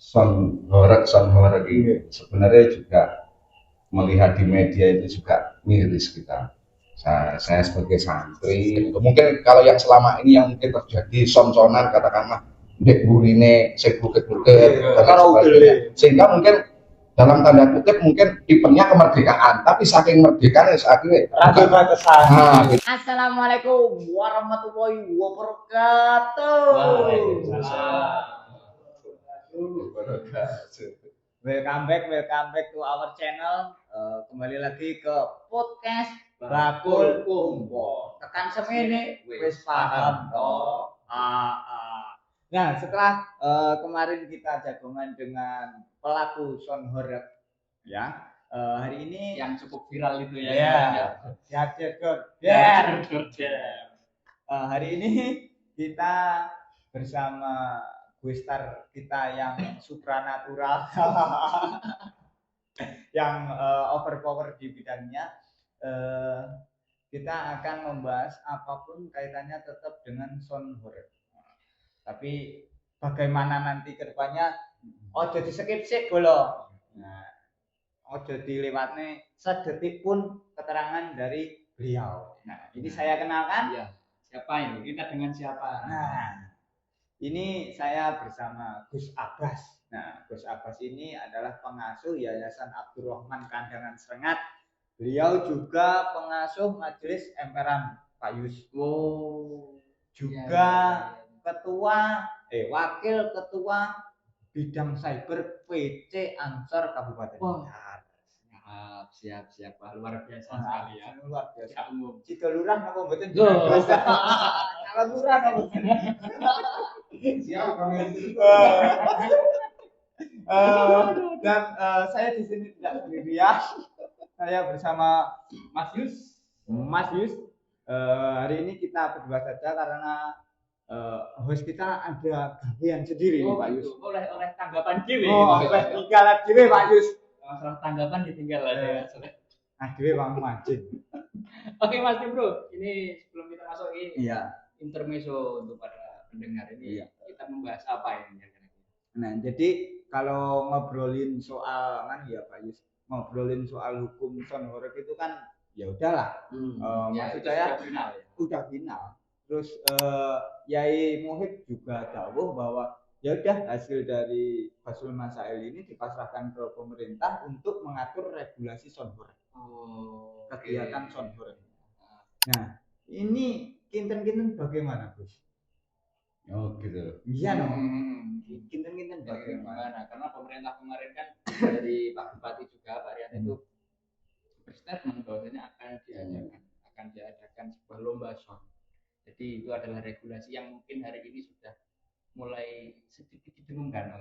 Son horor ini sebenarnya juga melihat di media itu juga miris kita. Saya sebagai santri, mungkin kalau yang selama ini yang mungkin terjadi son-sonan katakanlah dek burine sebuket-buket sehingga mungkin dalam tanda kutip mungkin tipenya kemerdekaan, tapi saking merdekanya akhirnya Assalamualaikum warahmatullahi wabarakatuh. Welcome back to our channel. Kembali lagi ke podcast Bakul Kumpo. Tekan semene wis paham toh. Nah, setelah kemarin kita jagongan dengan pelaku son horor ya. Hari ini yang cukup viral itu ya. Hari ini kita bersama Guestar kita yang supranatural, yang overpower di bidangnya. Kita akan membahas apapun kaitannya tetap dengan sound horror. Tapi bagaimana nanti kedepannya, ojo di skip bolo. Nah, ojo dilewatnya sedetik pun keterangan dari beliau. Nah, ini saya kenalkan. Ya, siapa ini? Kita dengan siapa? Nah, ini saya bersama Gus Abbas. Nah, Gus Abbas ini adalah pengasuh Yayasan Abdurrahman Kandangan Serengat. Beliau juga pengasuh Majelis Emperan Pak Yus. Juga wakil ketua bidang cyber PC Ansor Kabupaten Blitar. Siap. Wah, luar biasa sekali ya. Luar biasa. Umum. Jika lurah napa mboten? Kalau lurah napa? siap kami Dan saya di sini tidak sendirian. Saya bersama Mas Yus. Hari ini kita berdua saja karena host kita ada gawean sendiri Pak Yus. Oleh tanggapan dewe. Oleh tinggalan dewe Pak Yus. Masalah tanggapan ditinggal aja. Dewe Bang Majid. Oke Mas Bro, ini sebelum kita masuk ini intermezzo untuk para pendengar ini kita membahas apa ini? Nah, jadi kalau ngobrolin soal ngobrolin soal hukum son horor itu kan ya udahlah. Maksud saya udah final. Terus Yai Muhib juga tahu bahwa ya udah hasil dari Fasul Masail ini dipasrahkan ke pemerintah untuk mengatur regulasi son horor. Kegiatan son horor. Nah, ini kinten-kinten bagaimana, Gus? Oh gitu. Iya dong. Kinten-kinten bagaimana? Karena pemerintah kemarin kan dari Pak Bupati juga Pak Rian itu berstatement bahwasanya akan diadakan sebuah lomba son. Jadi itu adalah regulasi yang mungkin hari ini sudah mulai sedikit didengungkan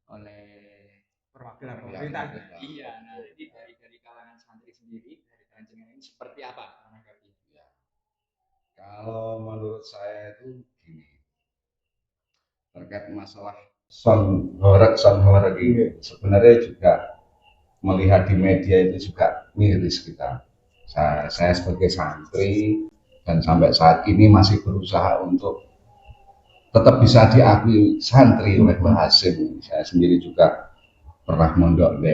oleh perwakilan pemerintah. Iya, nah ini dari kalangan santri sendiri, dari kalangan ini seperti apa menanggapi? Ya. Kalau menurut saya itu gini, terkait masalah son horor ini sebenarnya juga melihat di media itu juga miris kita. Saya sebagai santri dan sampai saat ini masih berusaha untuk tetap bisa diakui santri oleh Mbah Hasim. Saya sendiri juga pernah mondok di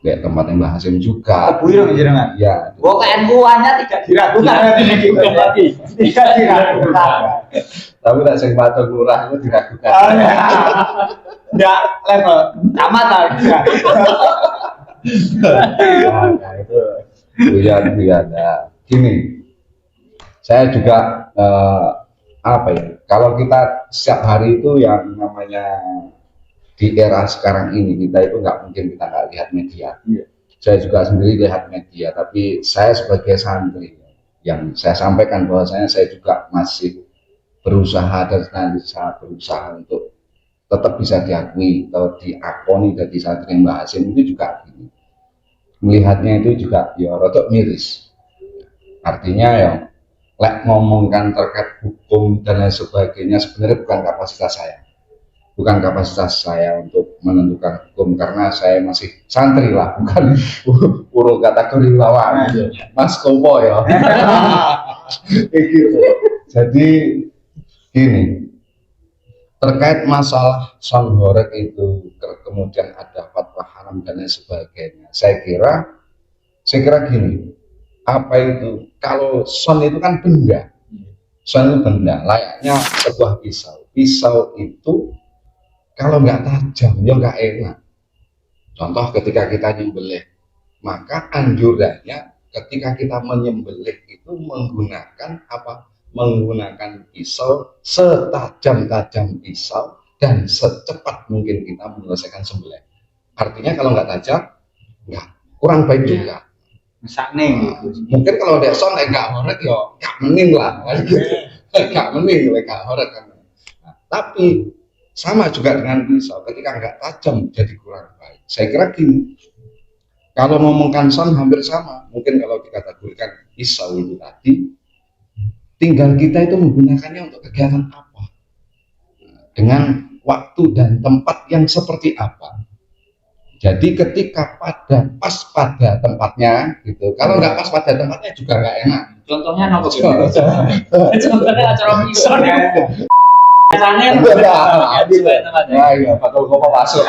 tempatnya Mbah Hasim juga. Ya. KNU-nya tidak diragukan. Tidak diragukan. Tapi tak sing Patok Lurah itu diragukan. Enggak level kecamatan. Nah, itu ya. Gini. Saya juga kalau kita setiap hari itu yang namanya di era sekarang ini kita itu nggak mungkin kita nggak lihat media. Saya juga sendiri lihat media, tapi saya sebagai santri yang saya sampaikan bahwasanya saya juga masih berusaha dan senantiasa berusaha untuk tetap bisa diakui atau diakoni dari santri Mbah Hasim itu juga gini. Melihatnya itu juga ya rotok miris. Artinya ya ngomongkan terkait hukum dan lain sebagainya sebenarnya bukan kapasitas saya untuk menentukan hukum karena saya masih santri lah, bukan urut kategori ulama Mas Kopo ya. Gitu. Jadi gini, terkait masalah sound horeg itu kemudian ada fatwa haram dan lain sebagainya. Saya kira gini, apa itu? Kalau sound itu kan benda, sound itu benda, layaknya sebuah pisau. Pisau itu kalau nggak tajam, ya nggak enak. Contoh ketika kita nyembelih, maka anjurannya ketika kita menyembelih itu menggunakan apa? Menggunakan pisau setajam-tajam pisau dan secepat mungkin kita menyelesaikan sembelih. Artinya kalau nggak tajam, nggak kurang baik juga. Misalnya Mungkin kalau ada sound nggak horeg ya nggak mending lah, nggak mending nggak horeg kan. Nah, tapi sama juga dengan pisau, ketika nggak tajam jadi kurang baik. Saya kira gini, kalau ngomongkan sound hampir sama. Mungkin kalau dikategorikan pisau itu tadi, tinggal kita itu menggunakannya untuk kegiatan apa, dengan waktu dan tempat yang seperti apa. Jadi ketika pas pada tempatnya gitu, kalau nggak pas pada tempatnya juga nggak enak. Contohnya apa? Contohnya acara pisau ya. Misalnya Nah, iya, bakal kau masuk.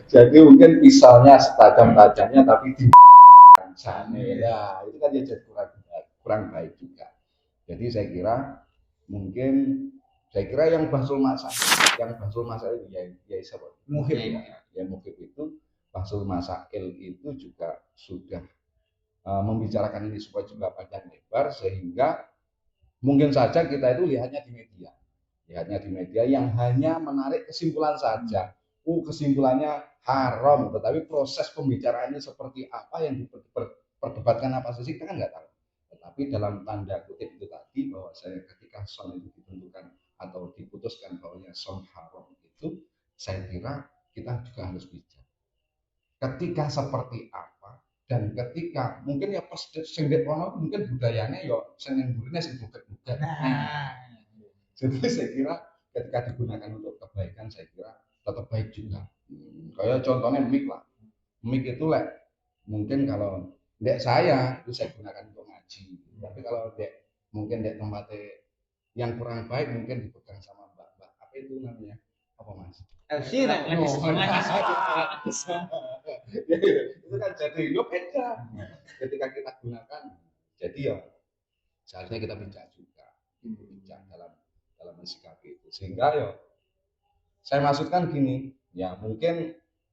Jadi mungkin pisaunya setajam-tajamnya tapi di sana ya, itu kan jadi kurang baik juga. Jadi mungkin saya kira yang Basul Masail itu ya siapa? Muhib ya. Ya Muhib itu Basul Masail itu juga sudah membicarakan ini supaya juga panjang lebar, sehingga mungkin saja kita itu lihatnya di media yang hanya menarik kesimpulan saja. Kesimpulannya haram, tetapi proses pembicaraannya seperti apa, yang diperdebatkan apa sih, kita kan nggak tahu. Tetapi dalam tanda kutip itu tadi, bahwa saya ketika sound itu ditentukan atau diputuskan bahwa sound haram itu, saya kira kita juga harus bijak. Ketika seperti apa, dan ketika mungkin ya pas sengdet ono mungkin budayanya ya seneng burine sing buket-buket. Jadi saya kira ketika digunakan untuk kebaikan, saya kira tetap baik juga. Kayak contohnya mic lah. Mic itu mungkin kalau dek saya itu saya gunakan untuk ngaji. Tapi kalau mungkin dek tempatnya yang kurang baik mungkin dipegang sama mbak-mbak. Apa itu namanya? Apa mas? LC Itu kan jadi beda. Ketika kita gunakan, jadi ya seharusnya kita bijak juga, bijak dalam mensikapi itu. Sehingga ya saya maksudkan gini, ya mungkin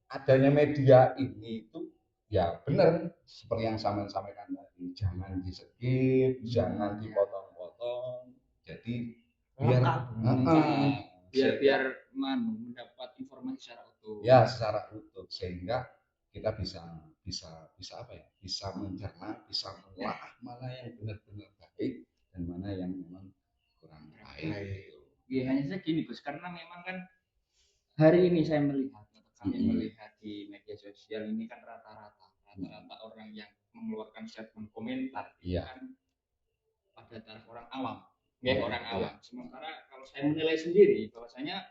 adanya media ini itu ya benar seperti yang saya sampaikan tadi, jangan di skip, jangan dipotong-potong. Jadi biar mendapat informasi secara utuh. Ya, secara utuh, sehingga kita bisa apa ya? Bisa mencerna, bisa menelaah mana yang benar-benar baik dan mana yang memang kurang baik. Ya hanya saja gini Gus, karena memang kan hari ini saya melihat atau kami melihat di media sosial ini kan rata-rata orang yang mengeluarkan statement komentar kan pada taraf orang awam, orang awam. Sementara kalau saya menilai sendiri bahwasanya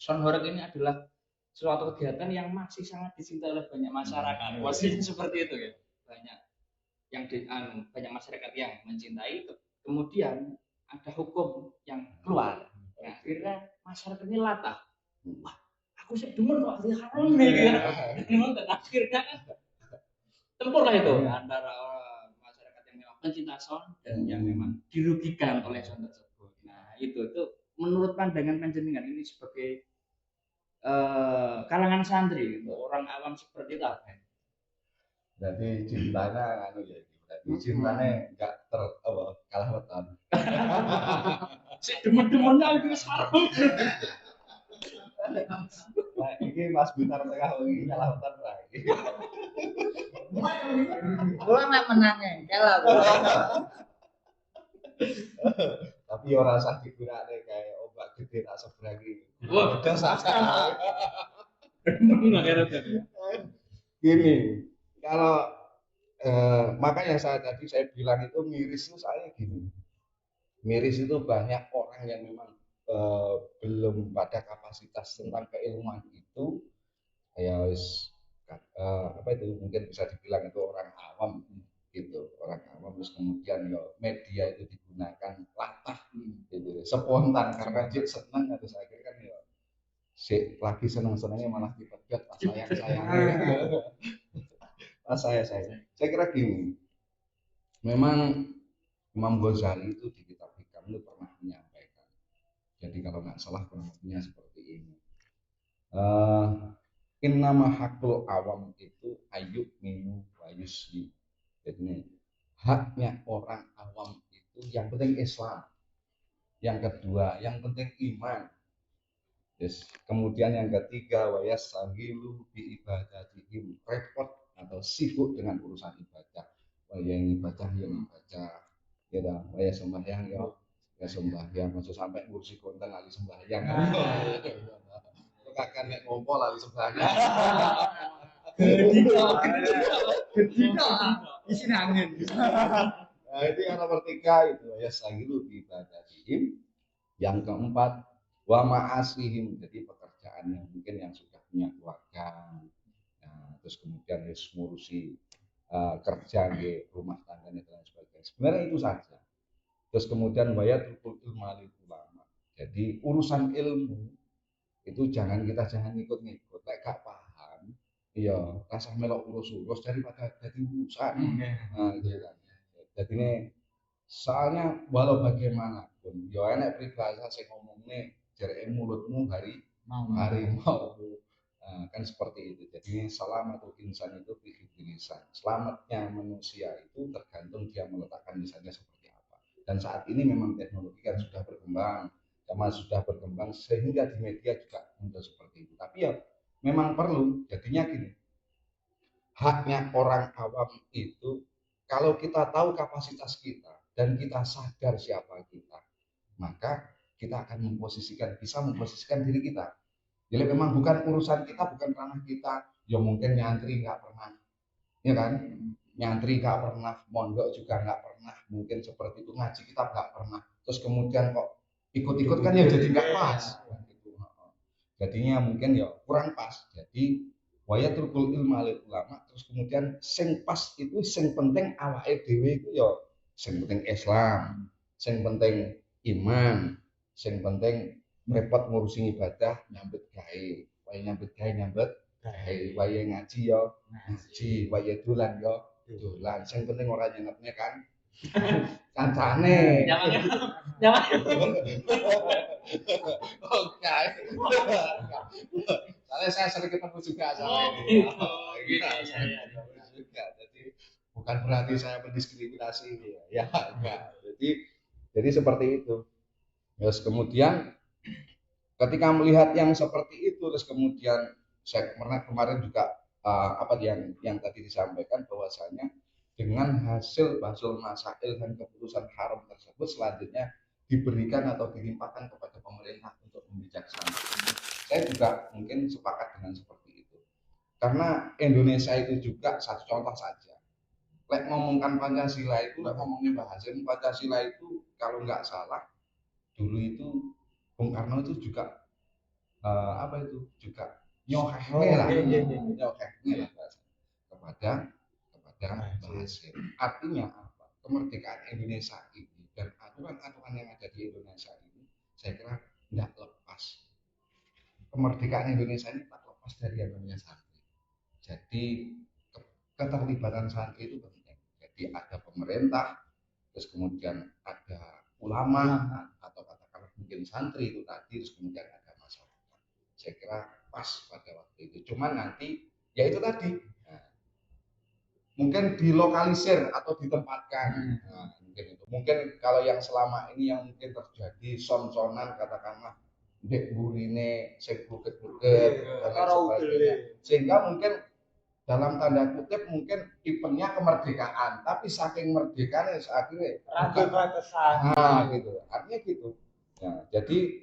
sound horeg ini adalah suatu kegiatan yang masih sangat dicintai oleh banyak masyarakat. Posisinya seperti itu ya. Banyak masyarakat yang mencintai, kemudian ada hukum yang keluar. Nah, akhirnya masyarakat ini latah. Wah, aku sih demen kok haram nih. Dan akhirnya tempur lah itu antara masyarakat yang memang pencinta sound dan yang memang dirugikan oleh sound tersebut. Nah, itu menurut pandangan panjenengan ini sebagai kalangan santri, orang awam seperti itu apa? Jadi cintanya berarti cintanya nggak kalah weton. Si demen-demennya itu sarung. Nah, ini Mas Bitar tengah ini kalah weton lagi. Pulang lah menangnya, kalah. Tapi orang sah digunakan kayak obat gede tak seberagi. Udah saja. Gini, kalau makanya tadi saya bilang itu miris itu saya gini. Miris itu banyak orang yang memang belum pada kapasitas tentang keilmuan itu, ya apa itu mungkin bisa dibilang itu orang awam gitu, orang awam. Terus kemudian ya media itu digunakan latah gitu, spontan karena dia senang. Atau saya kira kan ya lagi senang-senangnya malah dipegat pas sayang-sayangnya. Saya kira gini, memang Imam Ghazali itu di kitab Hikam itu pernah menyampaikan, jadi kalau nggak salah kurangnya seperti ini, innama hakul awam itu ayub minu wa yusli. Jadi ini haknya orang awam itu yang penting Islam, yang kedua yang penting iman, yes. Kemudian yang ketiga wayas sahilu bi ibadatihim, repot atau sibuk dengan urusan ibadah. Yang ibadah ya dah, wayah sembahyang ya sembahyang, maksud sampai ngurusi konten lali sembahyang. Kok akan nek ngompo lali sembahyang. Gedika isi angin. Nah, itu yang nomor 3 itu ya sahilu bi ibadatihim. Yang keempat wa ma'asihim, jadi pekerjaan yang mungkin yang sudah punya keluarga, nah, terus kemudian harus ngurusi kerja di rumah tangganya dan sebagainya. Sebenarnya itu saja. Terus kemudian wayatul ilmu ulama, jadi urusan ilmu itu jangan ngikut-ngikut, lek gak paham iya rasah melok urus-urus daripada jadi urusan. Nah, gitu kan. Jadi ini soalnya walau bagaimanapun ya enak peribahasa saya ngomongnya jare mulutmu harimau. Kan seperti itu. Jadi salamatul insan itu lisan, selamatnya manusia itu tergantung dia meletakkan lisannya seperti apa. Dan saat ini memang teknologi kan sudah berkembang, zaman sudah berkembang sehingga di media juga muncul seperti itu. Tapi ya memang perlu, jadinya gini, haknya orang awam itu kalau kita tahu kapasitas kita dan kita sadar siapa kita, maka kita akan bisa memposisikan diri kita. Jadi memang bukan urusan kita, bukan ranah kita. Ya mungkin nyantri nggak pernah, ya kan? Nyantri nggak pernah, mondok juga nggak pernah, mungkin seperti itu, ngaji kita nggak pernah. Terus kemudian kok ikut-ikut kan ya jadi nggak pas. Jadinya mungkin ya kurang pas. Jadi waya turkul ilmu ulama, terus kemudian sing pas itu sing penting awake dhewe itu ya sing penting Islam, sing penting iman, sing penting repot ngurusin ibadah, nyambet gawe, waya nyambet gawe, waya ngaji ya ngaji, waya dolan ya dolan, sing penting ora nyenepne kan kancane. Jangan. Oke. Soalnya saya sering ketemu juga sama ini. Jadi bukan berarti saya mendiskriminasi ini ya. Enggak. Jadi seperti itu. Terus kemudian ketika melihat yang seperti itu, terus kemudian saya pernah kemarin juga yang tadi disampaikan bahwasanya dengan hasil masail dan keputusan haram tersebut selanjutnya diberikan atau dilimpahkan kepada pemerintah untuk membijaksanai. Saya juga mungkin sepakat dengan seperti itu. Karena Indonesia itu juga satu contoh saja. Lek ngomongkan Pancasila itu, lek ngomongin bahasa Pancasila itu kalau nggak salah dulu itu Bung Karno itu juga juga nyohehnya lah kepada bahasa. Artinya apa? Kemerdekaan Indonesia ini dan aturan-aturan yang ada di Indonesia ini saya kira tidak lepas. Kemerdekaan Indonesia ini tak lepas dari yang namanya santri. Jadi keterlibatan santri itu penting. Jadi ada pemerintah, terus kemudian ada ulama atau katakanlah mungkin santri itu tadi, terus kemudian ada masyarakat. Saya kira pas pada waktu itu. Cuman nanti ya itu tadi mungkin dilokalisir atau ditempatkan. Nah, mungkin kalau yang selama ini yang mungkin terjadi son-sonan katakanlah dek burine sing buket-buket dan sebagainya, sehingga mungkin dalam tanda kutip mungkin eventnya kemerdekaan, tapi saking merdekanya akhirnya gitu, artinya gitu. Nah, jadi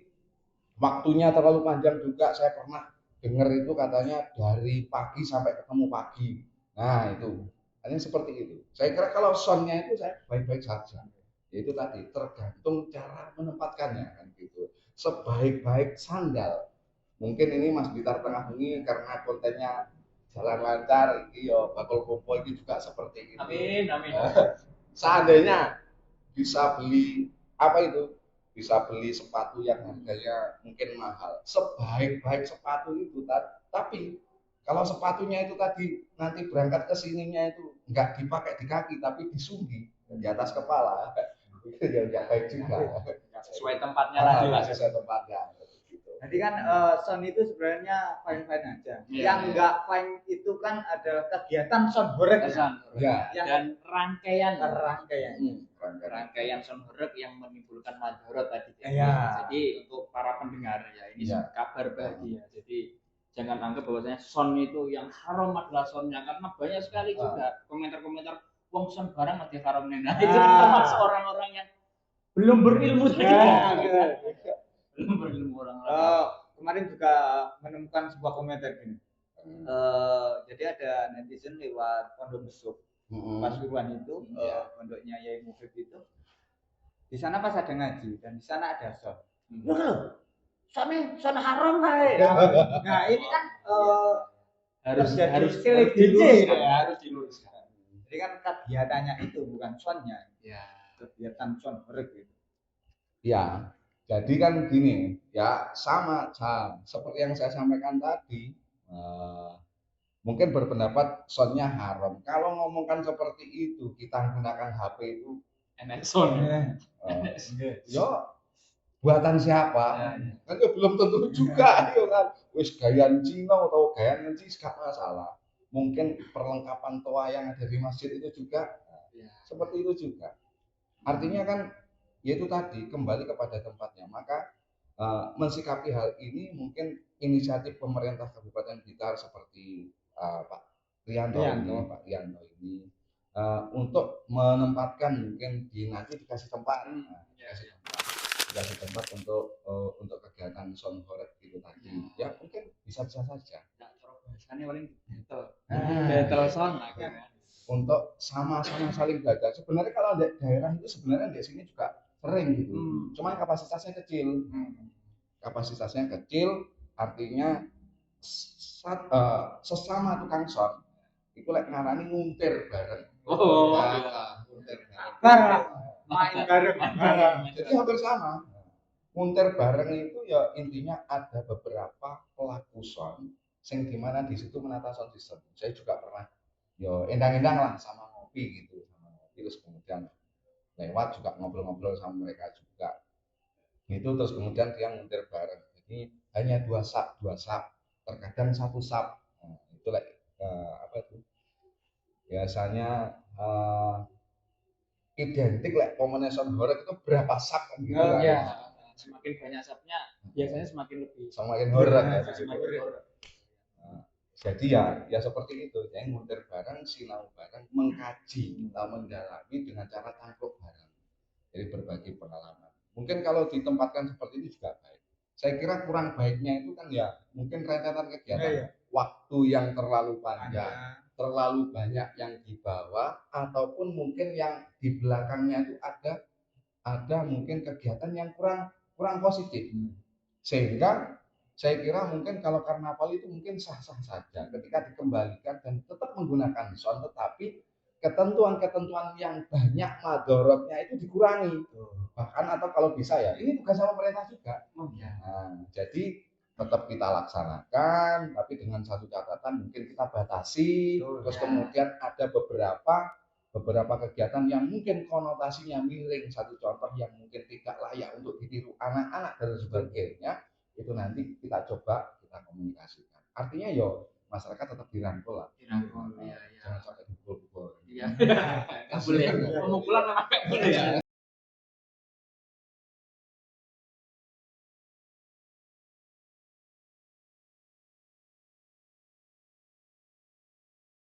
waktunya terlalu panjang juga. Saya pernah dengar itu katanya dari pagi sampai ketemu pagi. Nah itu hanya seperti itu. Saya kira kalau sonnya itu saya baik-baik saja. Itu tadi tergantung cara menempatkannya kan gitu. Sebaik-baik sandal. Mungkin ini Mas Bitar Tengah ini karena kontennya jalan lancar, yo bakul kumpul ini juga seperti itu. Amin, amin. Seandainya bisa beli apa itu, bisa beli sepatu yang harganya mungkin mahal, sebaik-baik sepatu itu, tapi kalau sepatunya itu tadi nanti berangkat ke sininya itu nggak dipakai di kaki tapi disunggi di atas kepala, itu ya nggak baik juga. Sesuai tempatnya lagi lah. Sesuai tempatnya. Jadi kan sound itu sebenarnya fine-fine aja. Iya, Yang enggak fine itu kan adalah kegiatan sound horeg. Ya. Dan rangkaian Rangkaian sound horeg yang menimbulkan madharat tadi. Iya. Jadi untuk para pendengar ya ini Iya. kabar bahagia. Jadi jangan anggap bahwasanya sound itu yang haram adalah soundnya, karena banyak sekali juga komentar-komentar wong sound barang mati haram nah itu kan termasuk orang-orang yang belum berilmu belum berilmu orang-orang. Kemarin juga menemukan sebuah komentar gini. Jadi ada netizen lewat Pondok Besuk Pasuruan itu, pondoknya Yai Mufid itu. Di sana pas ada ngaji dan di sana ada sound. Loh, sound haram kai. Nah, ini kan harus diluruskan. Jadi kan kegiatannya itu bukan soundnya. Ya, kegiatan sound horeg itu. Ya. Jadi kan gini, ya sama seperti yang saya sampaikan tadi, mungkin berpendapat soundnya haram. Kalau ngomongkan seperti itu, kita gunakan HP itu enak sound. Yo, buatan siapa? Kan ya belum tentu juga, yo kan. Wis gayan Cina atau gayan Inggris gak masalah. Mungkin perlengkapan toa yang ada di masjid itu juga seperti itu juga. Artinya kan yaitu tadi kembali kepada tempatnya. Maka mensikapi hal ini mungkin inisiatif pemerintah Kabupaten Blitar seperti Pak Rianto ini untuk menempatkan mungkin nanti dikasih tempat, dikasih tempat untuk kegiatan sound horeg itu tadi. Ya mungkin bisa saja. Bahasanya paling betul sound akhirnya. Untuk sama-sama saling belajar. Sebenarnya kalau di daerah itu sebenarnya di sini juga sering gitu. Cuman kapasitasnya kecil. Kapasitasnya kecil artinya sesama tukang sound itu lek ngarani nguntir bareng. Nguntir bareng. Main bareng. Jadi hampir sama. Nguntir bareng itu ya intinya ada beberapa pelaku sound sing dimana di situ menata sound system. Saya juga pernah yo endang-endang lah sama ngopi gitu, terus kemudian lewat juga ngobrol-ngobrol sama mereka juga gitu, terus kemudian dia nguntir bareng. Jadi hanya dua sub, terkadang satu sub. Nah, itu apa itu biasanya identik lah kombinasi horeg itu berapa sub kan gitu kan. Semakin banyak subnya biasanya semakin horeg ya. Jadi ya seperti itu, yang nguntir bareng, sinau bareng, mengkaji, mendalami dengan cara tangkruk bareng. Jadi berbagi pengalaman. Mungkin kalau ditempatkan seperti itu juga baik. Saya kira kurang baiknya itu kan ya mungkin rentetan kegiatan, waktu yang terlalu panjang, terlalu banyak yang dibawa, ataupun mungkin yang di belakangnya itu ada mungkin kegiatan yang kurang positif, sehingga saya kira mungkin kalau karnaval itu mungkin sah-sah saja ketika dikembalikan dan tetap menggunakan sound, tetapi ketentuan-ketentuan yang banyak madorotnya itu dikurangi. Bahkan atau kalau bisa ya, ini tugas sama pemerintah juga. Nah, jadi tetap kita laksanakan, tapi dengan satu catatan mungkin kita batasi. Terus kemudian ada beberapa kegiatan yang mungkin konotasinya miring. Satu contoh yang mungkin tidak layak untuk ditiru anak-anak dan sebagainya, itu nanti kita coba kita komunikasikan. Artinya yo masyarakat tetap dirangkul lah. Jangan sampai dipukul-pukul. Iya. Boleh. Pemukulan memang boleh.